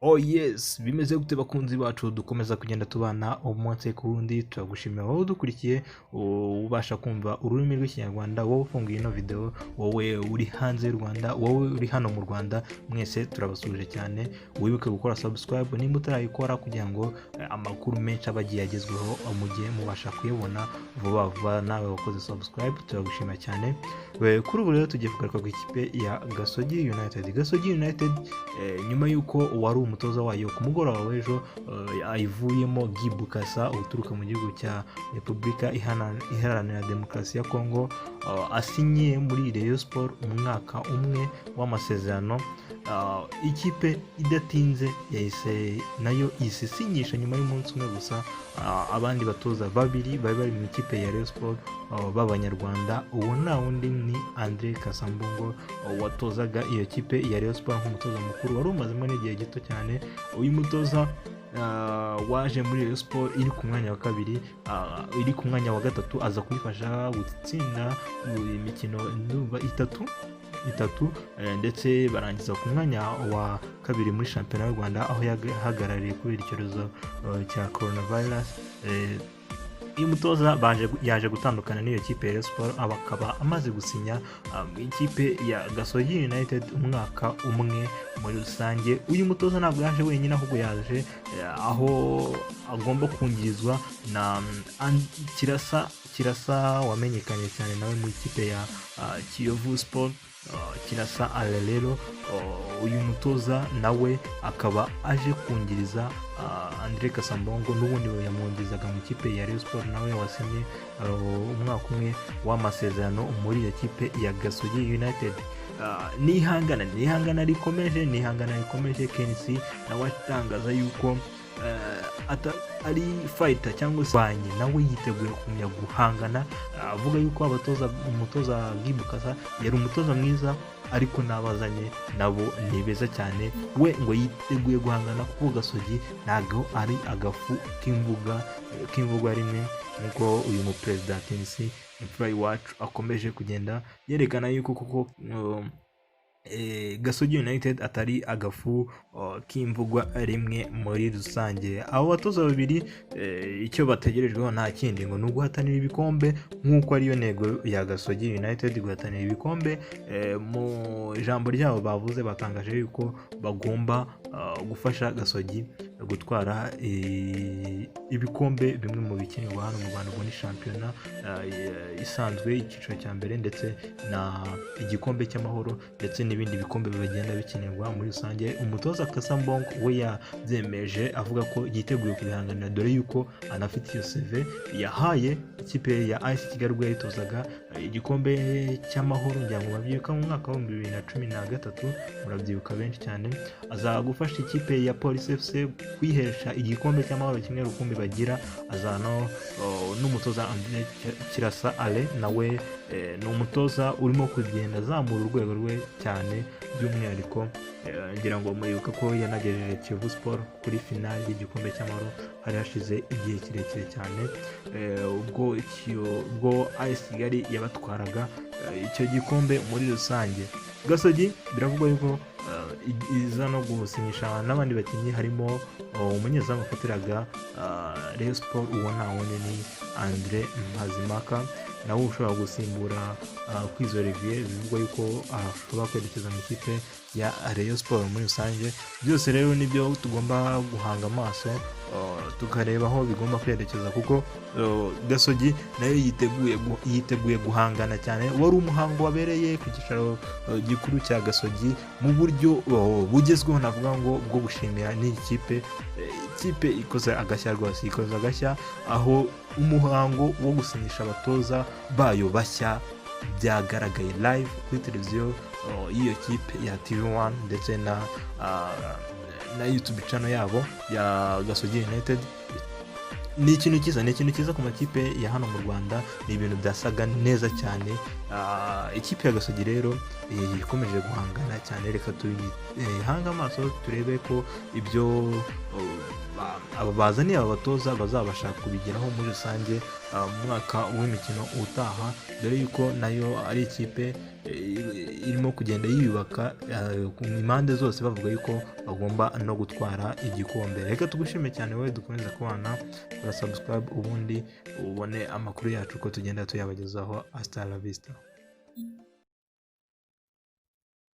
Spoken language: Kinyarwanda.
Oh yes, bimeze gute bakunzi bacu dukomeza kugenda tubana umunsi ku wundi. Turagushimira wowe udukurikiye, ubasha kumva ururimi rw'ikinyarwanda, wowe ufunguye ino video, wowe uri hanze y'u Rwanda, wowe uri hano mu Rwanda, mwese turabasuje cyane. Wibuke gukora subscribe nimba utarayikora kugira ngo amakuru menshi abagiye agezweho mugiye mubasha kuyabona vuba vuba. Nawe wakoze subscribe turagushima cyane. Kuri ubu rero tugiye kugaruka ku ikipe ya Gasogi United. Gasogi United nyuma yuko wari umutoza wayo ku mugoroba w'ejo ayivuyemo Guy Bukasa uturuka mu gihugu cya Repubulika Iharanira Demokarasi ya Congo, asinye muri Rayon Sport umwaka umwe w'amasezerano. Ikipe idatinze yahise nayo isinyisha nyuma y'umunsi umwe gusa abandi batoza babiri bari bari mu ikipe ya Rayon Sport b'abanyarwanda. Uwo nta wundi ni Andre Kasambungo watozaga iyo kipe ya Rayon Sport nk'umutoza mukuru wari umazemo n'igihe gito cyane. Uyu mutoza waje muri Rayon Sport iri ku mwanya wa kabiri, iri ku mwanya wa gatatu, aza kuyifasha gutsinda imikino itatu ndetse barangiza ku mwanya wa kabiri muri shampiyona y'u Rwanda, aho yahagarariye kubera icyorezo cya coronavirus. Uyu mutoza yaje gutandukana n'iyo kipe ya Rayon Sport, akaba amaze gusinya ikipe ya Gasogi United umwaka umwe muri rusange. Uyu mutoza ntabwo yaje wenyine, ahubwo yaje aho agomba kungirizwa na Kirasa wamenyekanye cyane nawe mu ikipe ya Kiyovu Sport, Kirasa Alelero. Uyu mutoza nawe akaba aje kungiriza Andre Kasambongo, n'ubundi yamwungirizaga mu kipe ya Rayon Sport, nawe wasinye umwaka umwe w'amasezerano muri iyo kipe ya Gasogi United. Nihangana rikomeje. Kenisi nawe atangaza yuko ari fighter cyangwa se banyi, nawe yiteguye kumenya guhangana, avuga yuko umutoza Guy Bukasa yari umutoza mwiza ariko nabazanye nabo ni beza cyane. We ngo yiteguye guhangana kuko Gasogi ntago ari agafu k'imvuga rimwe, nkuko uyu mu president Kenisi Imfura Iwacu akomeje kugenda yerekana yuko kuko Gasogi United atari agafu k'imvugwa rimwe muri rusange. Abo batoza babiri icyo bategerejweho nta kindi ngo ni uguhatanira ibikombe, nk'uko ariyo ntego ya Gasogi United, guhatanira ibikombe. Mu ijambo ryabo bavuze batangaje yuko bagomba gufasha Gasogi gutwara ibikombe bimwe mu bikinirwa hano mu Rwanda, ni shampiyona isanzwe icyiciro cya mbere ndetse na igikombe cy'amahoro ndetse n'ibindi bikombe bagenda bikinirwa muri rusange. Umutoza Kasambongo we yabyemeje avuga ko yiteguye kubihanganira, dore yuko anafite iyo CV yahaye ikipe ya AS Kigali ubwo yitozaga igikombe cy'amahoro, ngira ngo babyibuka mu mwaka wa 2013, murabyibuka benshi cyane. Aza gufasha ikipe ya Police FC kwihesha igikombe cy'amahoro kimwe rukumbi bagira. Azano n'umutoza Andre Kirasa Ale, nawe ni umutoza urimo kugenda azamura urwego rwe cyane, by'umwihariko ngira ngo muribuka ko yanagejeje Kiyovu Sport kuri finale y'igikombe cy'amahoro hari hashize igihe kirekire cyane, ubwo AS Kigali yabatwaraga icyo gikombe muri rusange. Gasogi biravugwa yuko iza no gusinyisha n'abandi bakinnyi, harimo umunyezamu ufatiraga Rayon Sport, uwo nta wundi ni Andre Mazimaka, nawe ushobora gusimbura Kwizo Olivier. Bivugwa yuko ashobora kwerekeza mu ikipe ya Rayon Sport muri rusange. Byose rero nibyo tugomba guhanga amaso tukareba aho bigomba kwerekeza, kuko Gasogi nayo yiteguye guhangana cyane. Wari umuhango wabereye ku cyicaro gikuru cya Gasogi mu buryo bugezweho, navuga ngo bwo gushimira n'iyi kipe ikoze agashya, aho umuhango wo gusinyisha abatoza bayo bashya byagaragaye live kuri televiziyo y'iyo kipe ya TV1 ndetse na YouTube channel yabo ya Gasogi United. Ni ikintu cyiza ku makipe ya hano mu Rwanda, ni ibintu byasaga neza cyane. Ikipe ya Gasogi rero ikomeje guhangana cyane. Reka tuhanga amaso turebe ko ibyo aba bazaniye aba batoza bazabasha kubigeraho muri rusange mu mwaka w'imikino utaha, dore yuko nayo ari ikipe irimo kugenda yiyubaka ku impande zose bavuga yuko bagomba no gutwara igikombe. Reka tugushime cyane wowe dukomeza kubana, kora subscribe ubundi ubone amakuru yacu uko tugenda tuyabagezaho. Hasta la vista.